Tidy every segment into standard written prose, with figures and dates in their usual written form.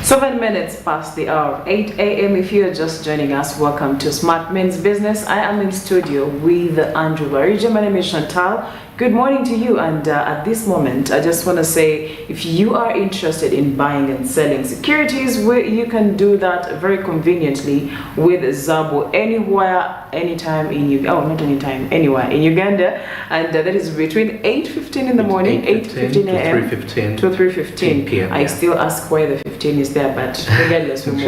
7 minutes past the hour, 8 a.m. If you're just joining us, welcome to Smart Men's Business. I am in studio with Andrew Barija. My name is Chantal. Good morning to you. And at this moment, I just want to say, if you are interested in buying and selling securities, you can do that very conveniently with Zabo anywhere, anytime in Uganda. Oh, not anytime, anywhere in Uganda. And that is between 8:15 in the morning, 8:15 a.m. to 3:15 p.m. I still ask why the 15 is there, but regardless, we move.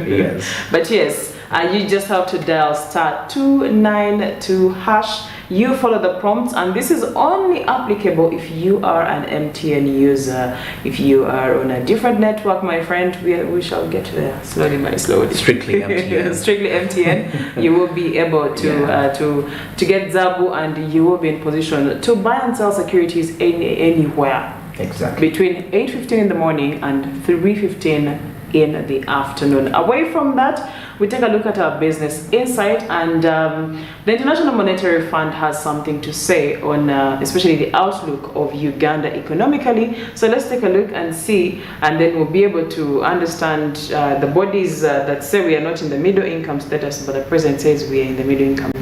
Yes. But yes, you just have to dial *292#. You follow the prompts, and this is only applicable if you are an MTN user. If you are on a different network, my friend, we shall get there slowly by slowly. Strictly MTN. Strictly MTN. You will be able to get Zabu, and you will be in position to buy and sell securities anywhere. Exactly. Between 8:15 in the morning and 3:15 in the afternoon. Away from that, we take a look at our business insight, and the International Monetary Fund has something to say on especially the outlook of Uganda economically. So let's take a look and see, and then we'll be able to understand the bodies that say we are not in the middle income status, but the president says we are in the middle income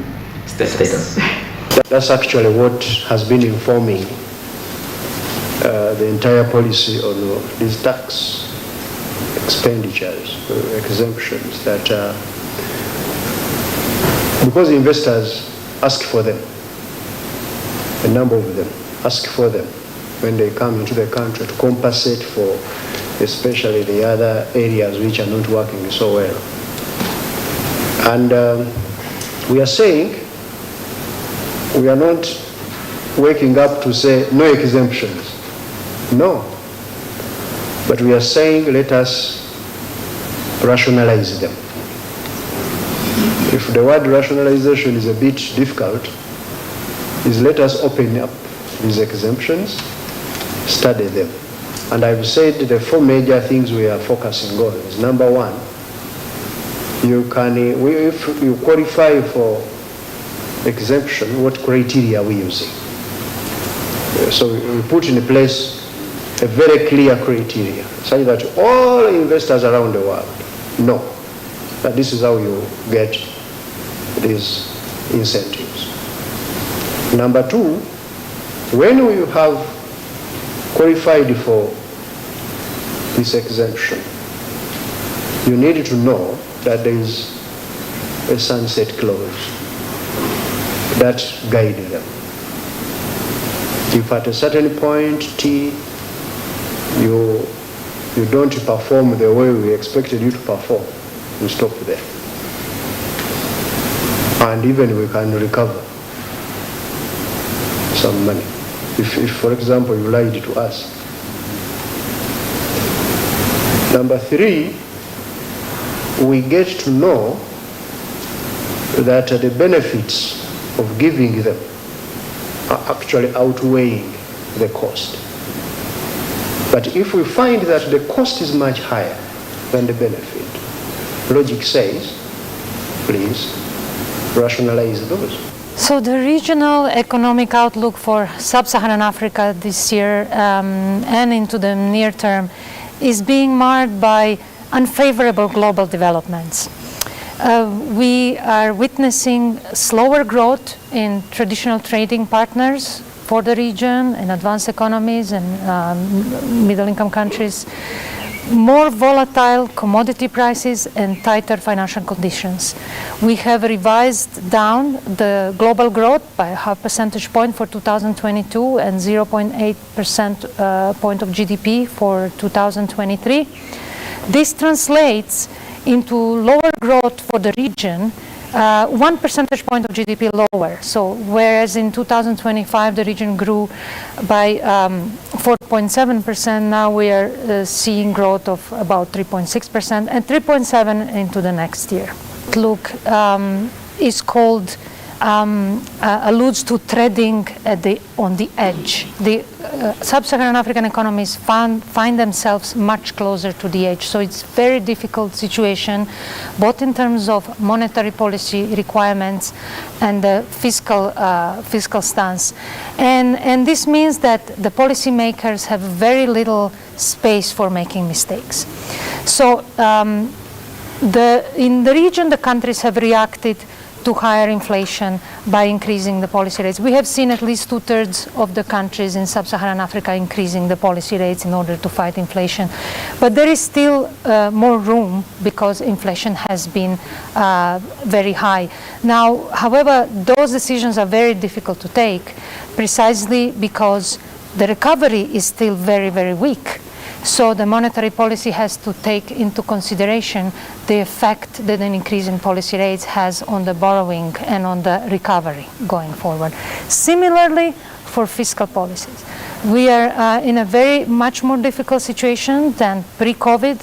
status. That's actually what has been informing the entire policy on these tax expenditures, exemptions, that because investors ask for them, a number of them ask for them when they come into the country to compensate for especially the other areas which are not working so well. And we are saying we are not waking up to say no exemptions. No. But we are saying let us rationalize them. If the word rationalization is a bit difficult, is let us open up these exemptions, study them. And I've said the four major things we are focusing on is: number one, if you qualify for exemption, what criteria are we using? So we put in place a very clear criteria, such that all investors around the world know that this is how you get these incentives. Number two, when you have qualified for this exemption, you need to know that there is a sunset clause that guides them. If at a certain point T, you don't perform the way we expected you to perform, we stop there. And even we can recover some money. If for example, you lied to us. Number three, we get to know that the benefits of giving them are actually outweighing the cost. But if we find that the cost is much higher than the benefit, logic says, please rationalize those. So the regional economic outlook for sub-Saharan Africa this year and into the near term is being marred by unfavorable global developments. We are witnessing slower growth in traditional trading partners for the region, in advanced economies and middle-income countries, more volatile commodity prices and tighter financial conditions. We have revised down the global growth by a half percentage point for 2022 and 0.8% point of GDP for 2023. This translates into lower growth for the region, 1 percentage point of GDP lower. So whereas in 2025 the region grew by 4.7%, now we are seeing growth of about 3.6% and 3.7% into the next year. Look, is called alludes to treading on the edge. The sub-Saharan African economies find themselves much closer to the edge. So it's a very difficult situation, both in terms of monetary policy requirements and the fiscal stance. And this means that the policymakers have very little space for making mistakes. So in the region, the countries have reacted to higher inflation by increasing the policy rates. We have seen at least 2/3 of the countries in sub-Saharan Africa increasing the policy rates in order to fight inflation. But there is still more room because inflation has been very high. Now, however, those decisions are very difficult to take precisely because the recovery is still very, very weak. So the monetary policy has to take into consideration the effect that an increase in policy rates has on the borrowing and on the recovery going forward. Similarly, for fiscal policies, we are in a very much more difficult situation than pre-COVID.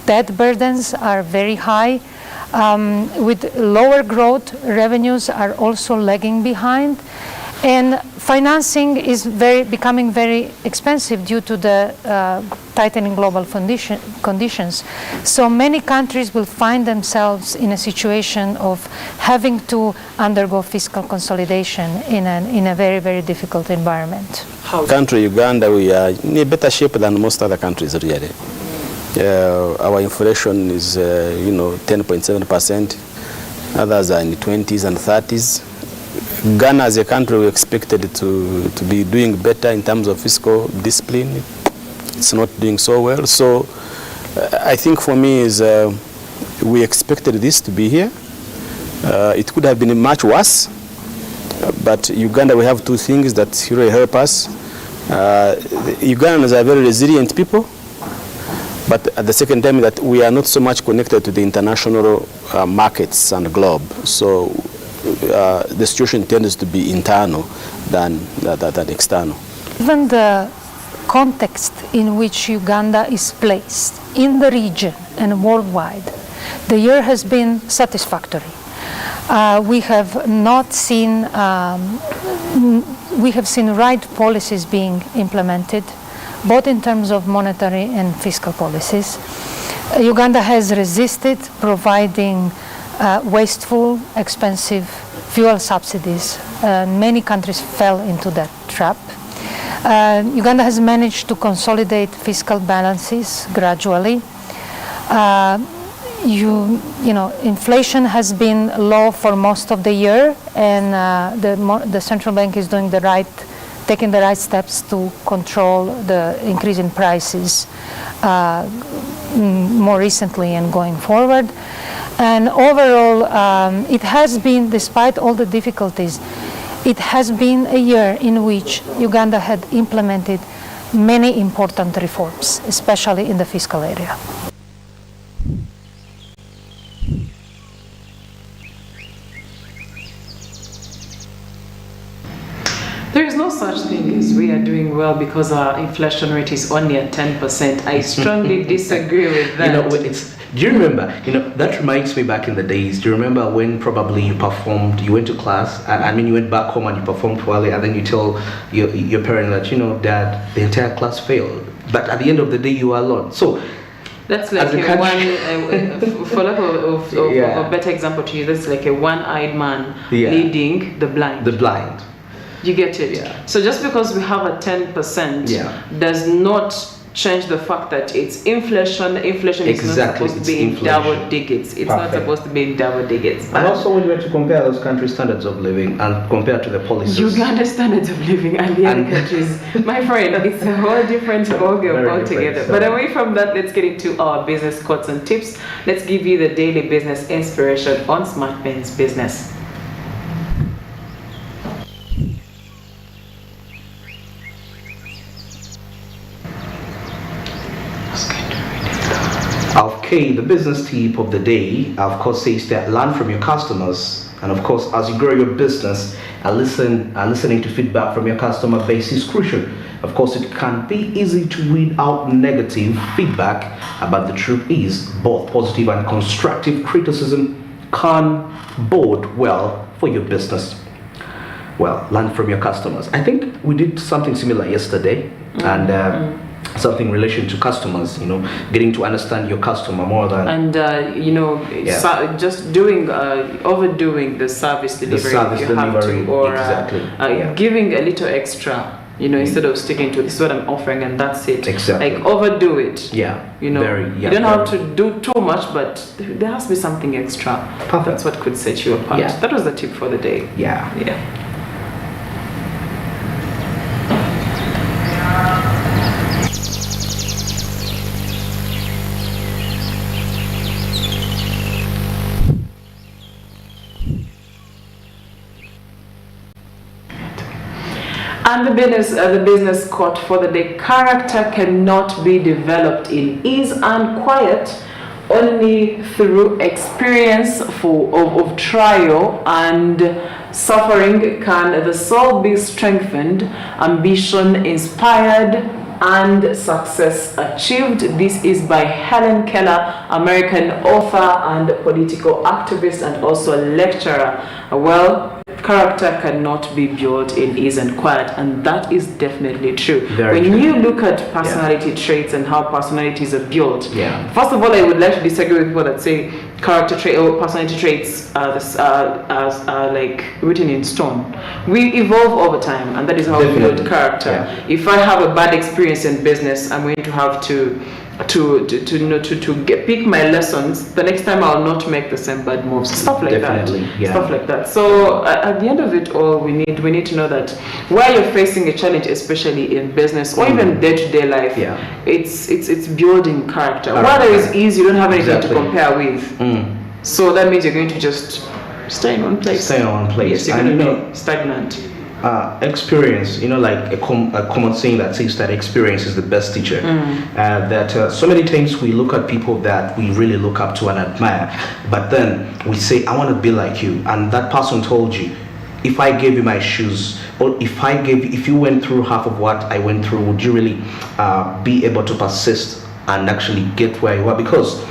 Debt burdens are very high. With lower growth, revenues are also lagging behind. And financing is becoming very expensive due to the tightening global conditions. So many countries will find themselves in a situation of having to undergo fiscal consolidation in a very, very difficult environment. Country Uganda, we are in a better shape than most other countries really. Our inflation is 10.7%. Others are in the 20s and 30s. Ghana as a country, we expected to be doing better in terms of fiscal discipline. It's not doing so well. So I think for me is we expected this to be here. It could have been much worse. But Uganda, we have two things that really help us. Ugandans are very resilient people. But at the second time, that we are not so much connected to the international markets and globe. So the situation tends to be internal than external. Even the context in which Uganda is placed in the region and worldwide, the year has been satisfactory. We have seen right policies being implemented, both in terms of monetary and fiscal policies. Uganda has resisted providing wasteful, expensive fuel subsidies. Many countries fell into that trap. Uganda has managed to consolidate fiscal balances gradually. Inflation has been low for most of the year, and the central bank is taking the right steps to control the increase in prices more recently and going forward. And overall, it has been, despite all the difficulties, it has been a year in which Uganda had implemented many important reforms, especially in the fiscal area. There is no such thing as we are doing well because our inflation rate is only at 10%. I strongly disagree with that. Do you remember, that reminds me back in the days. Do you remember when probably you went to class, you went back home and you performed poorly, and then you tell your parent that, Dad, the entire class failed. But at the end of the day, you are alone. So that's like for lack of a better example to use, that's like a one-eyed man leading the blind. The blind. You get it? Yeah. So just because we have a 10% does not change the fact that it's inflation. Inflation is not supposed to be in double digits. It's not supposed to be in double digits. And also when you have to compare those countries' standards of living and compare to the policies. Uganda's standards of living and the other countries. My friend, it's a whole different ballgame altogether. But away from that, let's get into our business quotes and tips. Let's give you the daily business inspiration on Smart Men's Business. Okay, the business tip of the day, of course, says that learn from your customers. And of course, as you grow your business, listening to feedback from your customer base is crucial. Of course, it can be easy to weed out negative feedback, but the truth is both positive and constructive criticism can bode well for your business? Well, learn from your customers. I think we did something similar yesterday, and something in relation to customers, getting to understand your customer more than... And, just overdoing the service delivery if you have to, or exactly. giving a little extra, instead of sticking to this is what I'm offering and that's it. Exactly. Like overdo it. Yeah. You don't have to do too much, but there has to be something extra. Perfect. That's what could set you apart. Yeah. That was the tip for the day. Yeah. Yeah. And the business quote for the day: character cannot be developed in ease and quiet, only through experience of trial and suffering can the soul be strengthened, ambition inspired, and success achieved. This is by Helen Keller, American author and political activist and also lecturer. Well, character cannot be built in ease and quiet, and that is definitely true. When you look at personality traits and how personalities are built, first of all, I would like to disagree with people that say character trait or personality traits are like written in stone. We evolve over time, and that is how we build character. Yeah. If I have a bad experience in business, I'm going to have to pick my lessons. The next time I'll not make the same bad moves. Stuff like that. Stuff like that. So at the end of it all, we need to know that where you're facing a challenge, especially in business or even day-to-day life, it's building character. Where there is ease, you don't have anything to compare with. So that means you're going to just stay in one place. Stay in one place. Yes, you're going to be stagnant. Experience, like a common saying that says that experience is the best teacher. That so many times we look at people that we really look up to and admire, but then we say, I want to be like you, and that person told you, if I gave you my shoes, or if you went through half of what I went through, would you really be able to persist and actually get where you are? Because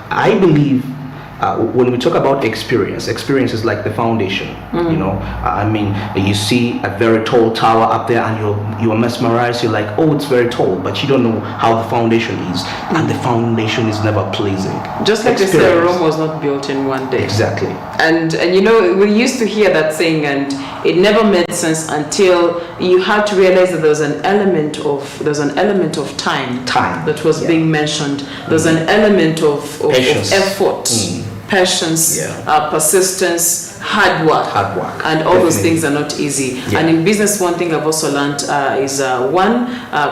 I believe when we talk about experience is like the foundation. I mean, you see a very tall tower up there and you're mesmerized. You're like, oh, it's very tall, but you don't know how the foundation is, and the foundation is never pleasing. Just like they say, Rome was not built in one day. Exactly. And we used to hear that saying, and it never made sense until you had to realize that there's an element of time that was being mentioned. There's an element of effort, patience, persistence, hard work, and all those things are not easy. And in business, one thing I've also learned is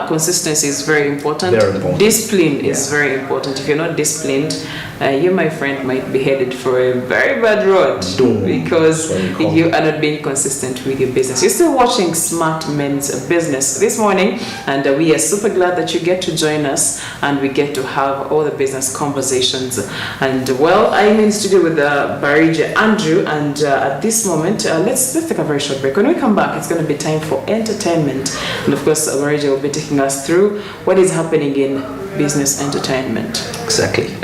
consistency is very important. Discipline is very important. If you're not disciplined, you, my friend, might be headed for a very bad road because you are not being consistent with your business. You're still watching Smart Men's Business this morning, and we are super glad that you get to join us and we get to have all the business conversations. And well, I'm in studio with Barija Andrew, and at this moment, let's take a very short break. When we come back, it's going to be time for entertainment, and of course, Barija will be taking us through what is happening in business entertainment. Exactly.